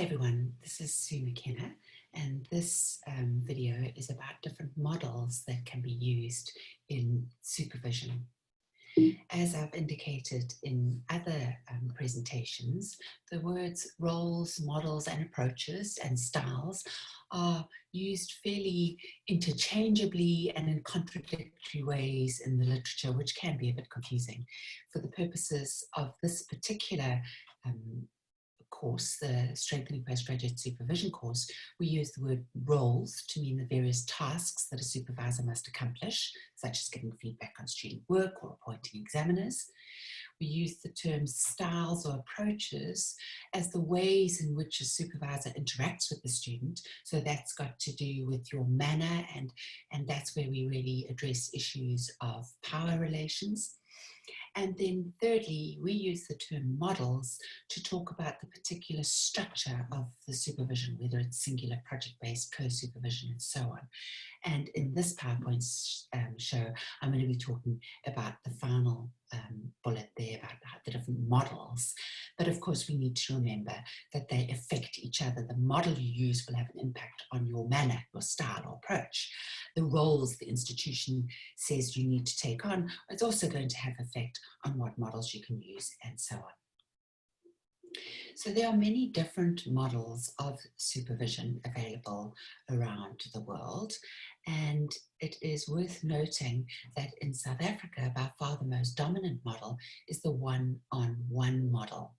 everyone, this is Sue McKenna, and this video is about different models that can be used in supervision. As I've indicated in other presentations, the words roles, models and approaches and styles are used fairly interchangeably and in contradictory ways in the literature, which can be a bit confusing. For the purposes of this particular course, the Strengthening Postgraduate Supervision course, we use the word roles to mean the various tasks that a supervisor must accomplish, such as giving feedback on student work or appointing examiners. We use the terms styles or approaches as the ways in which a supervisor interacts with the student. So that's got to do with your manner, and that's where we really address issues of power relations. And then thirdly, we use the term models to talk about the particular structure of the supervision, whether it's singular, project-based, co-supervision, and so on. And in this PowerPoint show, I'm going to be talking about the final bullet there about the different models. But of course, we need to remember that they affect each other. The model you use will have an impact on your manner, your style or approach. The roles the institution says you need to take on, it's also going to have effect on what models you can use and so on. So there are many different models of supervision available around the world, and it is worth noting that in South Africa, by far the most dominant model is the one-on-one model.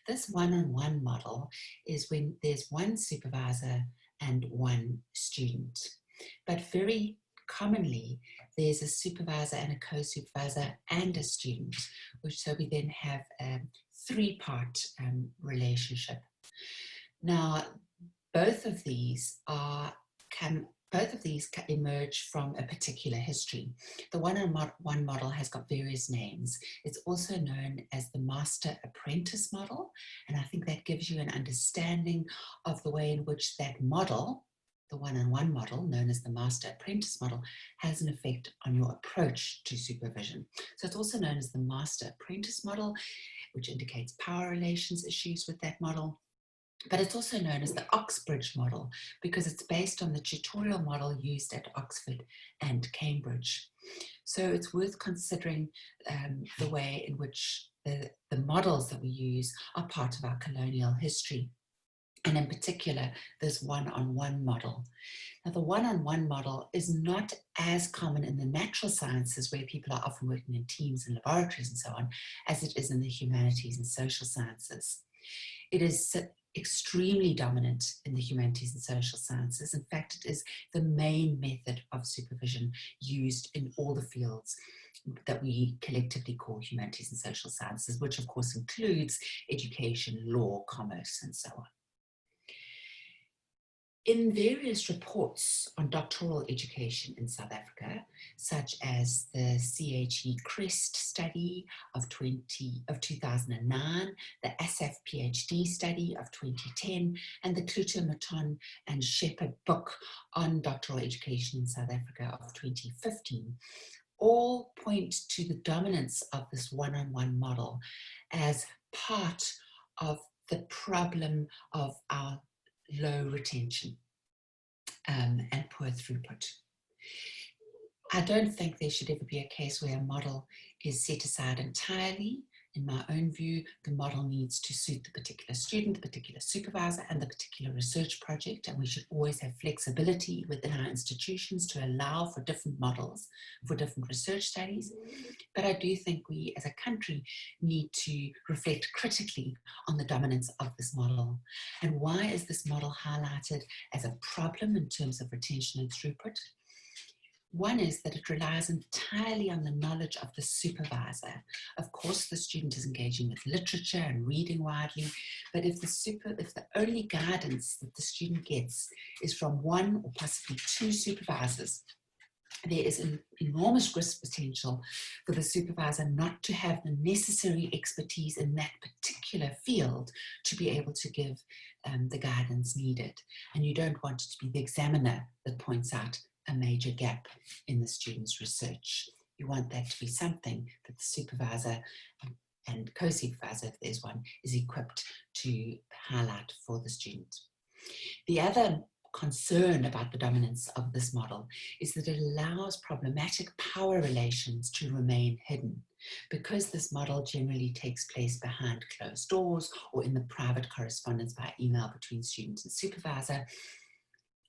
This one-on-one model is when there's one supervisor and one student, but very commonly there's a supervisor and a co-supervisor and a student, so we then have a three-part relationship. Now, both of these emerge from a particular history. The one-on-one model has got various names. It's also known as the master-apprentice model, and I think that gives you an understanding of the way in which that model, the one-on-one model, known as the master-apprentice model, has an effect on your approach to supervision. So it's also known as the master-apprentice model, which indicates power relations issues with that model. But it's also known as the Oxbridge model because it's based on the tutorial model used at Oxford and Cambridge. So it's worth considering the way in which the models that we use are part of our colonial history. And in particular, this one-on-one model. Now, the one-on-one model is not as common in the natural sciences, where people are often working in teams and laboratories and so on, as it is in the humanities and social sciences. It is extremely dominant in the humanities and social sciences. In fact, it is the main method of supervision used in all the fields that we collectively call humanities and social sciences, which of course includes education, law, commerce, and so on. In various reports on doctoral education in South Africa, such as the CHE CREST study of 2009, the ASAF PhD study of 2010, and the Kluter, Maton and Shepherd book on doctoral education in South Africa of 2015, all point to the dominance of this one-on-one model as part of the problem of our low retention and poor throughput. I don't think there should ever be a case where a model is set aside entirely. In my own view, the model needs to suit the particular student, the particular supervisor, and the particular research project, and we should always have flexibility within our institutions to allow for different models, for different research studies. But I do think we as a country need to reflect critically on the dominance of this model. And why is this model highlighted as a problem in terms of retention and throughput? One is that it relies entirely on the knowledge of the supervisor. Of course, the student is engaging with literature and reading widely, but if the only guidance that the student gets is from one or possibly two supervisors, there is an enormous risk potential for the supervisor not to have the necessary expertise in that particular field to be able to give the guidance needed. And you don't want it to be the examiner that points out a major gap in the student's research. You want that to be something that the supervisor and co-supervisor, if there's one, is equipped to highlight for the student. The other concern about the dominance of this model is that it allows problematic power relations to remain hidden. Because this model generally takes place behind closed doors or in the private correspondence by email between student and supervisor,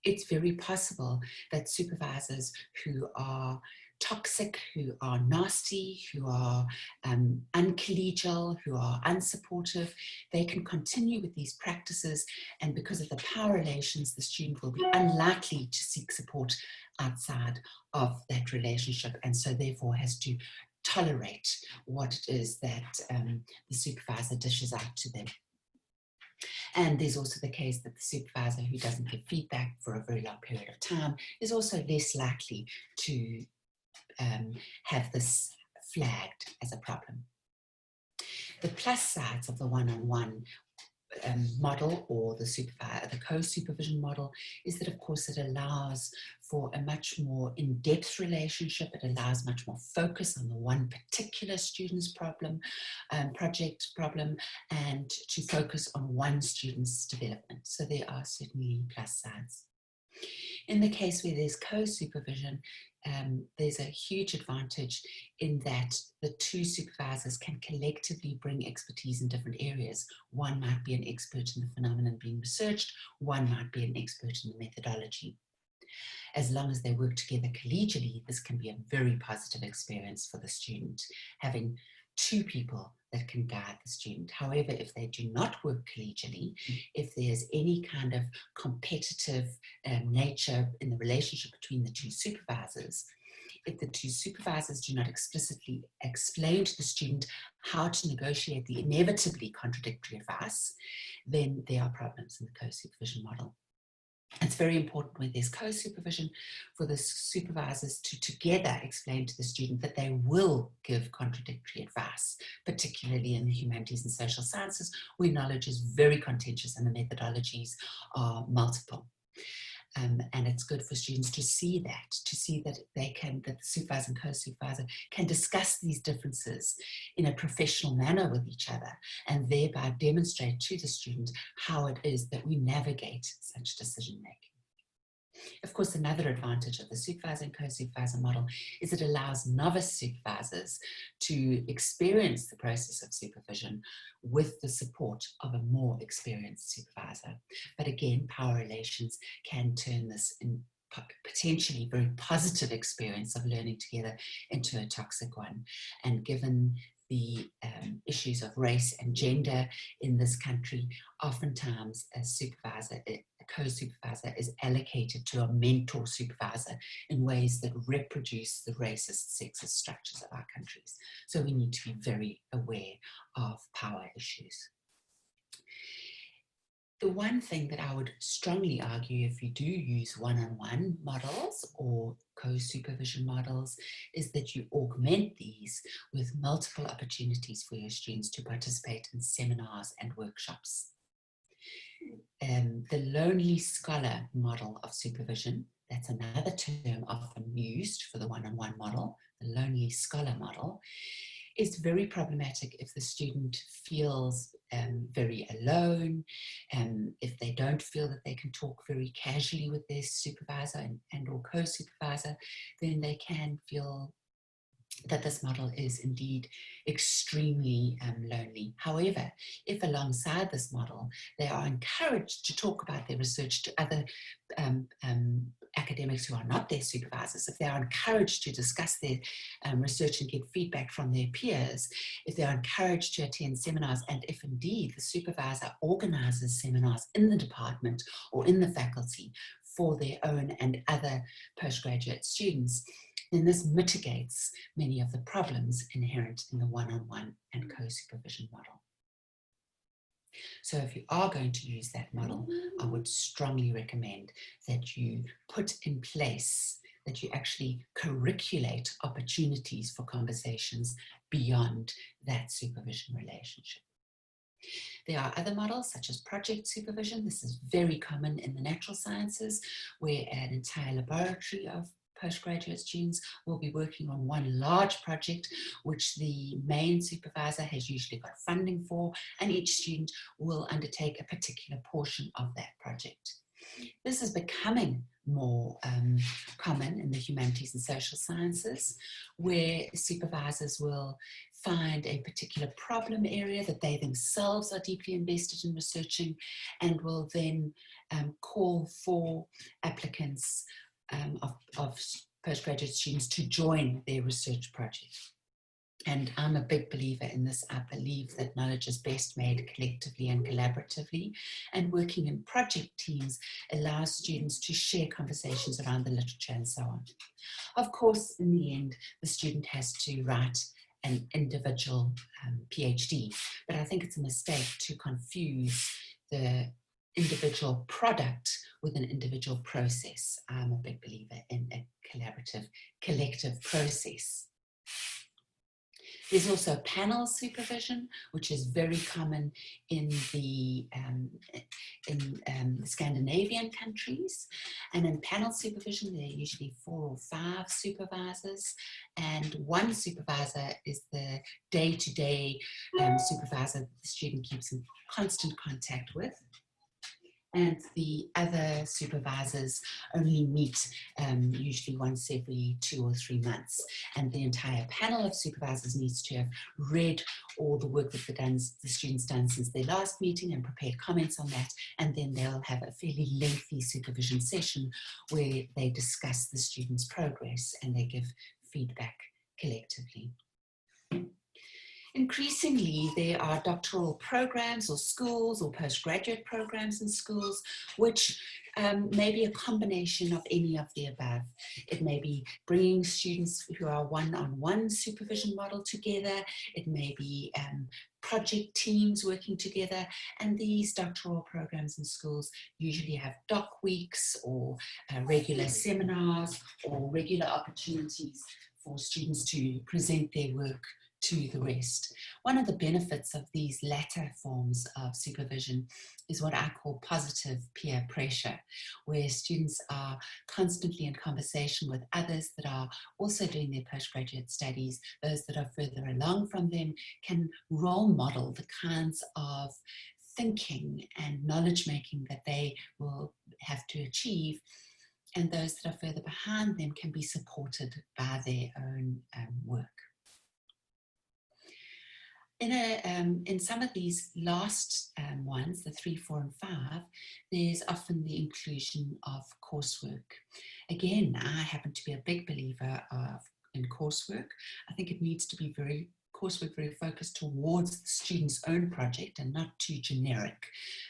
it's very possible that supervisors who are toxic, who are nasty, who are uncollegial, who are unsupportive, they can continue with these practices, and because of the power relations, the student will be unlikely to seek support outside of that relationship, and so therefore has to tolerate what it is that the supervisor dishes out to them. And there's also the case that the supervisor who doesn't give feedback for a very long period of time is also less likely to have this flagged as a problem. The plus sides of the one-on-one model, or the co-supervision model, is that of course it allows for a much more in-depth relationship. It allows much more focus on the one particular student's project problem, and to focus on one student's development. So there are certainly plus sides. In the case where there's co-supervision, there's a huge advantage in that the two supervisors can collectively bring expertise in different areas. One might be an expert in the phenomenon being researched, one might be an expert in the methodology. As long as they work together collegially, this can be a very positive experience for the student, having two people that can guide the student. However, if they do not work collegially, if there's any kind of competitive nature in the relationship between the two supervisors, if the two supervisors do not explicitly explain to the student how to negotiate the inevitably contradictory advice, then there are problems in the co-supervision model. It's very important when there's co-supervision for the supervisors to together explain to the student that they will give contradictory advice, particularly in the humanities and social sciences, where knowledge is very contentious and the methodologies are multiple. And it's good for students to see that the supervisor and co-supervisor can discuss these differences in a professional manner with each other, and thereby demonstrate to the student how it is that we navigate such decision making. Of course, another advantage of the supervisor and co-supervisor model is it allows novice supervisors to experience the process of supervision with the support of a more experienced supervisor. But again, power relations can turn this in potentially very positive experience of learning together into a toxic one. And given the issues of race and gender in this country, oftentimes a co-supervisor is allocated to a mentor supervisor in ways that reproduce the racist, sexist structures of our countries. So we need to be very aware of power issues. The one thing that I would strongly argue if you do use one-on-one models or co-supervision models is that you augment these with multiple opportunities for your students to participate in seminars and workshops. The lonely scholar model of supervision, that's another term often used for the one-on-one model, the lonely scholar model, is very problematic if the student feels very alone, if they don't feel that they can talk very casually with their supervisor and or co-supervisor, then they can feel that this model is indeed extremely lonely. However, if alongside this model, they are encouraged to talk about their research to other academics who are not their supervisors, if they are encouraged to discuss their research and get feedback from their peers, if they are encouraged to attend seminars, and if indeed the supervisor organizes seminars in the department or in the faculty for their own and other postgraduate students, then this mitigates many of the problems inherent in the one-on-one and co-supervision model. So if you are going to use that model, I would strongly recommend that you put in place, that you actually curriculate opportunities for conversations beyond that supervision relationship. There are other models such as project supervision. This is very common in the natural sciences, where an entire laboratory of postgraduate students will be working on one large project, which the main supervisor has usually got funding for, and each student will undertake a particular portion of that project. This is becoming more common in the humanities and social sciences, where supervisors will find a particular problem area that they themselves are deeply invested in researching, and will then call for applicants of postgraduate students to join their research project. And I'm a big believer in this. I believe that knowledge is best made collectively and collaboratively, and working in project teams allows students to share conversations around the literature and so on. Of course, in the end, the student has to write an individual PhD, but I think it's a mistake to confuse the individual product with an individual process. I'm a big believer in a collaborative, collective process. There's also panel supervision, which is very common in the Scandinavian countries. And in panel supervision, there are usually 4 or 5 supervisors, and one supervisor is the day-to-day supervisor that the student keeps in constant contact with. And the other supervisors only meet usually once every 2 or 3 months. And the entire panel of supervisors needs to have read all the work that the students done since their last meeting and prepared comments on that. And then they'll have a fairly lengthy supervision session where they discuss the students' progress and they give feedback collectively. Increasingly, there are doctoral programs or schools or postgraduate programs in schools, which may be a combination of any of the above. It may be bringing students who are one-on-one supervision model together. It may be project teams working together. And these doctoral programs in schools usually have doc weeks or regular seminars or regular opportunities for students to present their work to the rest. One of the benefits of these latter forms of supervision is what I call positive peer pressure, where students are constantly in conversation with others that are also doing their postgraduate studies. Those that are further along from them can role model the kinds of thinking and knowledge making that they will have to achieve, and those that are further behind them can be supported by their own work. In some of these last ones, the 3, 4, and 5, there's often the inclusion of coursework. Again, I happen to be a big believer in coursework. I think it needs to be coursework very focused towards the student's own project and not too generic,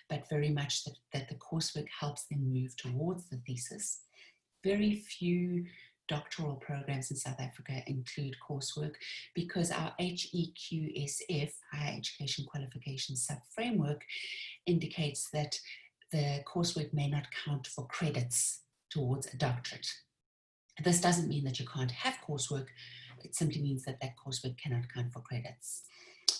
but very much that the coursework helps them move towards the thesis. Very few doctoral programs in South Africa include coursework because our HEQSF, Higher Education Qualification Sub-Framework, indicates that the coursework may not count for credits towards a doctorate. This doesn't mean that you can't have coursework, it simply means that that coursework cannot count for credits.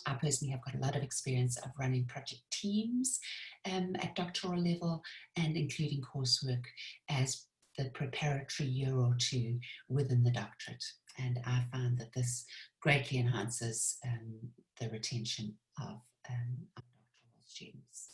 I personally have got a lot of experience of running project teams at doctoral level and including coursework as the preparatory year or 2 within the doctorate. And I find that this greatly enhances the retention of doctoral students.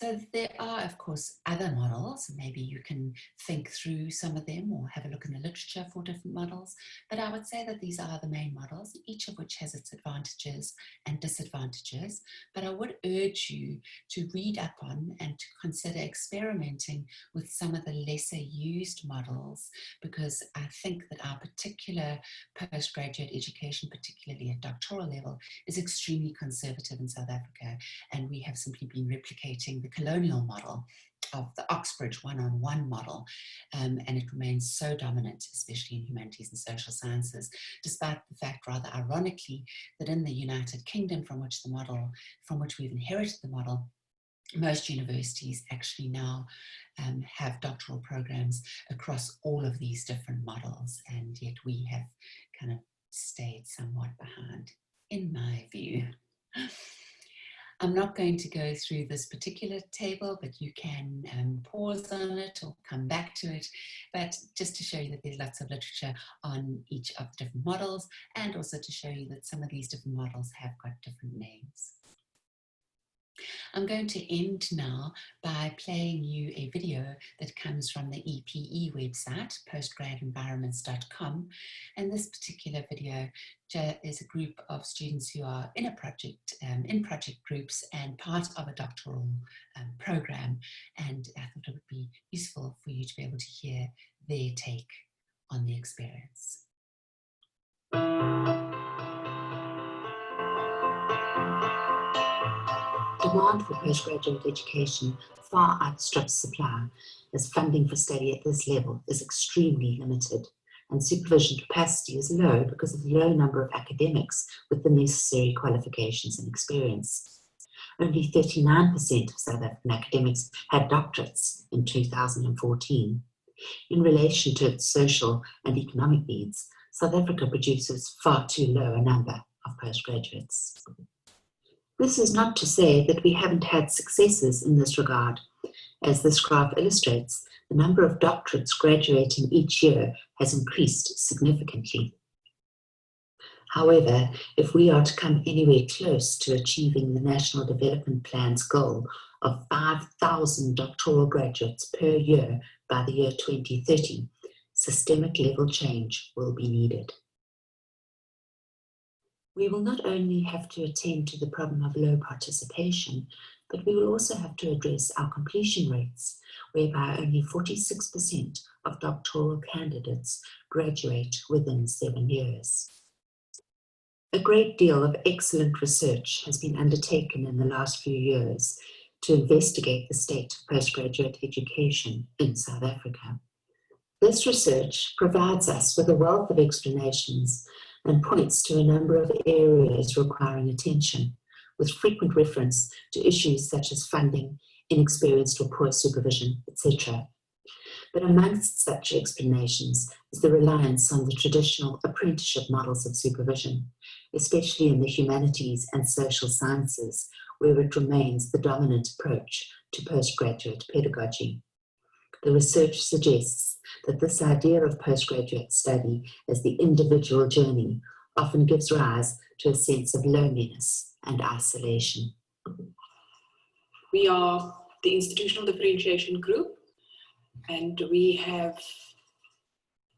So there are, of course, other models. Maybe you can think through some of them or have a look in the literature for different models. But I would say that these are the main models, each of which has its advantages and disadvantages. But I would urge you to read up on and to consider experimenting with some of the lesser used models, because I think that our particular postgraduate education, particularly at doctoral level, is extremely conservative in South Africa. And we have simply been replicating the colonial model of the Oxbridge one-on-one model, and it remains so dominant, especially in humanities and social sciences, despite the fact, rather ironically, that in the United Kingdom, from which we've inherited the model, most universities actually now have doctoral programs across all of these different models, and yet we have kind of stayed somewhat behind, in my view. I'm not going to go through this particular table, but you can pause on it or come back to it. But just to show you that there's lots of literature on each of the different models, and also to show you that some of these different models have got different names. I'm going to end now by playing you a video that comes from the EPE website, postgradenvironments.com. And this particular video is a group of students who are in a project, in project groups and part of a doctoral program. And I thought it would be useful for you to be able to hear their take on the experience. Demand for postgraduate education far outstrips supply, as funding for study at this level is extremely limited, and supervision capacity is low because of the low number of academics with the necessary qualifications and experience. Only 39% of South African academics had doctorates in 2014. In relation to its social and economic needs, South Africa produces far too low a number of postgraduates. This is not to say that we haven't had successes in this regard. As this graph illustrates, the number of doctorates graduating each year has increased significantly. However, if we are to come anywhere close to achieving the National Development Plan's goal of 5,000 doctoral graduates per year by the year 2030, systemic level change will be needed. We will not only have to attend to the problem of low participation, but we will also have to address our completion rates, whereby only 46% of doctoral candidates graduate within 7 years. A great deal of excellent research has been undertaken in the last few years to investigate the state of postgraduate education in South Africa. This research provides us with a wealth of explanations and points to a number of areas requiring attention, with frequent reference to issues such as funding, inexperienced or poor supervision, etc. But amongst such explanations is the reliance on the traditional apprenticeship models of supervision, especially in the humanities and social sciences, where it remains the dominant approach to postgraduate pedagogy. The research suggests that this idea of postgraduate study as the individual journey often gives rise to a sense of loneliness and isolation. We are the Institutional Differentiation Group, and we have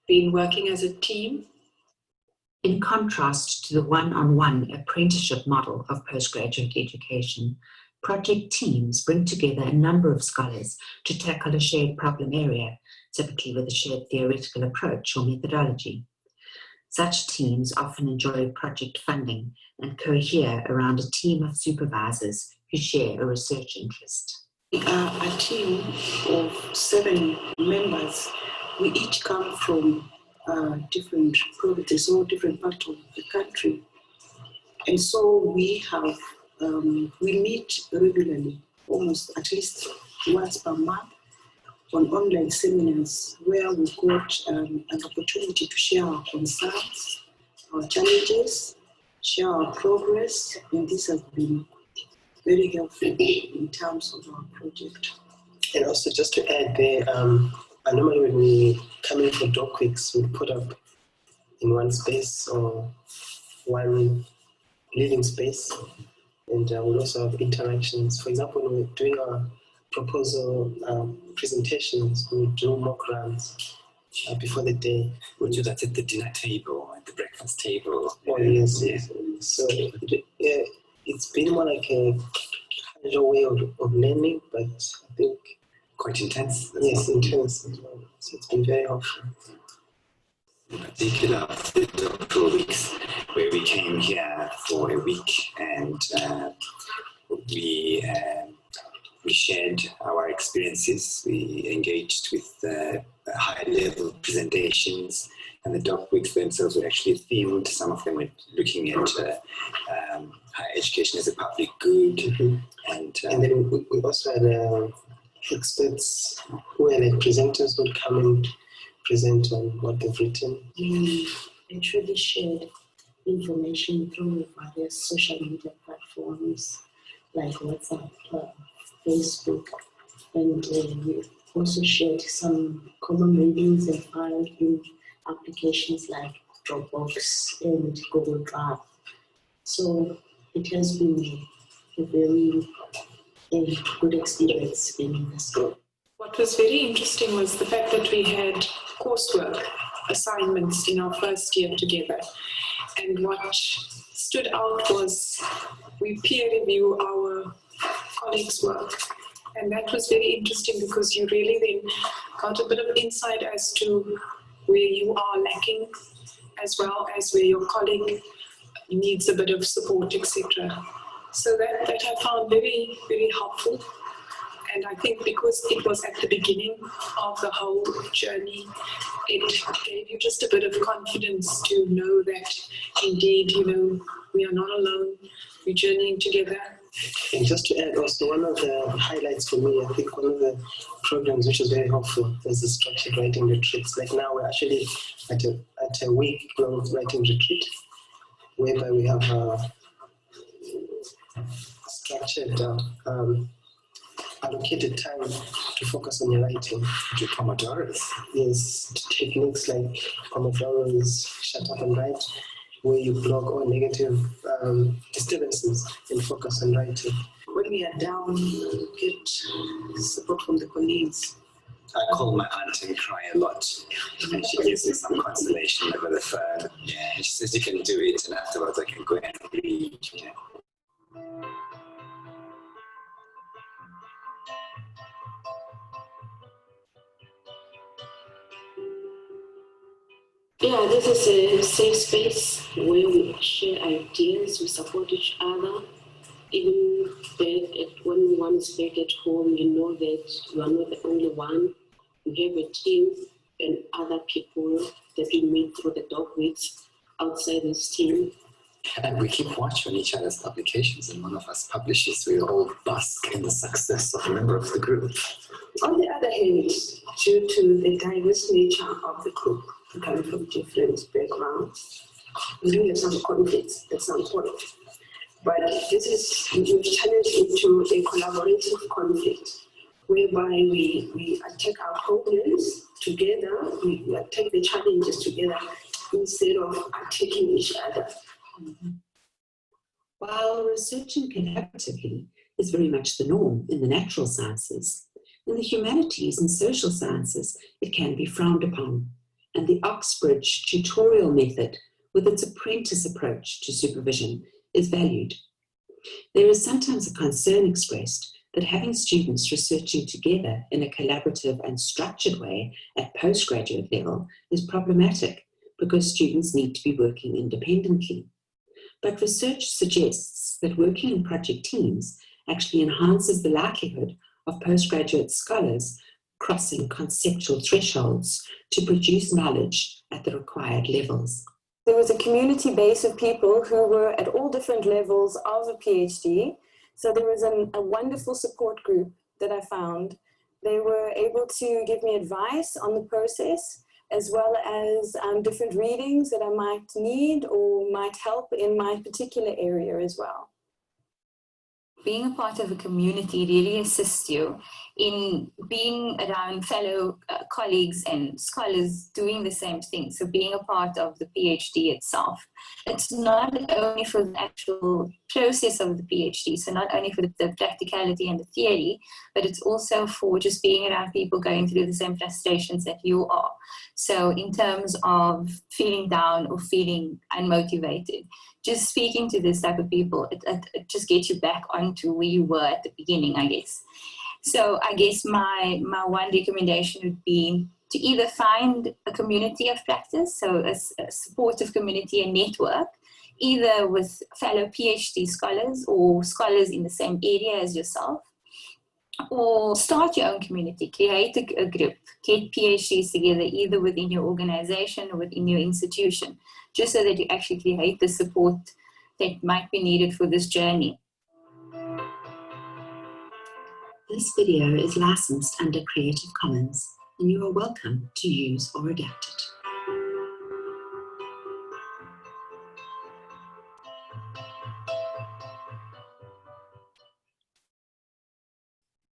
been working as a team. In contrast to the one-on-one apprenticeship model of postgraduate education, project teams bring together a number of scholars to tackle a shared problem area, typically with a shared theoretical approach or methodology. Such teams often enjoy project funding and cohere around a team of supervisors who share a research interest. We are a team of 7 members. We each come from different provinces or different parts of the country. And so we have we meet regularly, almost at least once per month, on online seminars where we've got an opportunity to share our concerns, our challenges, share our progress, and this has been very helpful in terms of our project. And also just to add there, normally when we come in for doc weeks, we put up in one space or one living space. And we'll also have interactions. For example, when we're doing our proposal presentations, we do mock runs before the day. We do that at the dinner table, at the breakfast table. Oh, yes, yes. So yeah, it's been more like a casual way of learning, but I think quite intense. Yes, intense as well. So it's been very helpful. In particular, the doctoral weeks, where we came here for a week and we shared our experiences. We engaged with high-level presentations, and the doc weeks themselves were actually themed. Some of them were looking at higher education as a public good. Mm-hmm. And then we also had experts who were like presenters would come and present on what they've written. We actually shared information through various social media platforms like WhatsApp, Facebook, and we also shared some common readings and files in applications like Dropbox and Google Drive. So it has been a very good experience being in this group. What was very interesting was the fact that we had coursework assignments in our first year together. And what stood out was we peer review our colleagues' work. And that was very interesting because you really then got a bit of insight as to where you are lacking, as well as where your colleague needs a bit of support, etc. So that I found very, very helpful. And I think because it was at the beginning of the whole journey, it gave you just a bit of confidence to know that indeed, we are not alone, we're journeying together. And just to add also, one of the highlights for me, I think one of the programs which was very helpful was the structured writing retreats. Like now we're actually at a week-long writing retreat, whereby we have structured allocated time to focus on your writing. To Pomodoros. Yes, techniques like Pomodoros, shut up and write, where you block all negative disturbances and focus on writing. When we are down, we get support from the colleagues. I call my aunt and cry a lot, and she gives me some consolation over the phone. Yeah, she says you can do it, and afterwards I can go and read. Yeah. Yeah, this is a safe space where we share ideas, we support each other. Even when one is back at home, you know that you are not the only one. You have a team and other people that we meet through the dog weeks outside this team. And we keep watch on each other's publications, and one of us publishes, we all bask in the success of a member of the group. On the other hand, due to the diverse nature of the group, coming from different backgrounds, we do have some conflicts at some point. But we've challenged into a collaborative conflict, whereby we attack our problems together, we attack the challenges together instead of attacking each other. While researching collaboratively is very much the norm in the natural sciences, in the humanities and social sciences, it can be frowned upon. And the Oxbridge tutorial method, with its apprentice approach to supervision, is valued. There is sometimes a concern expressed that having students researching together in a collaborative and structured way at postgraduate level is problematic because students need to be working independently. But research suggests that working in project teams actually enhances the likelihood of postgraduate scholars crossing conceptual thresholds to produce knowledge at the required levels. There was a community base of people who were at all different levels of a PhD. So there was a wonderful support group that I found. They were able to give me advice on the process, as well as different readings that I might need or might help in my particular area as well. Being a part of a community really assists you in being around fellow colleagues and scholars doing the same thing. So being a part of the PhD itself. It's not only for the actual process of the PhD, so not only for the practicality and the theory, but it's also for just being around people going through the same frustrations that you are. So in terms of feeling down or feeling unmotivated, just speaking to this type of people, it just gets you back onto where you were at the beginning, I guess. So I guess my one recommendation would be to either find a community of practice, so a supportive community and network, either with fellow PhD scholars or scholars in the same area as yourself, or start your own community, create a group, get PhDs together either within your organization or within your institution, just so that you actually create the support that might be needed for this journey. This video is licensed under Creative Commons, and you are welcome to use or adapt it.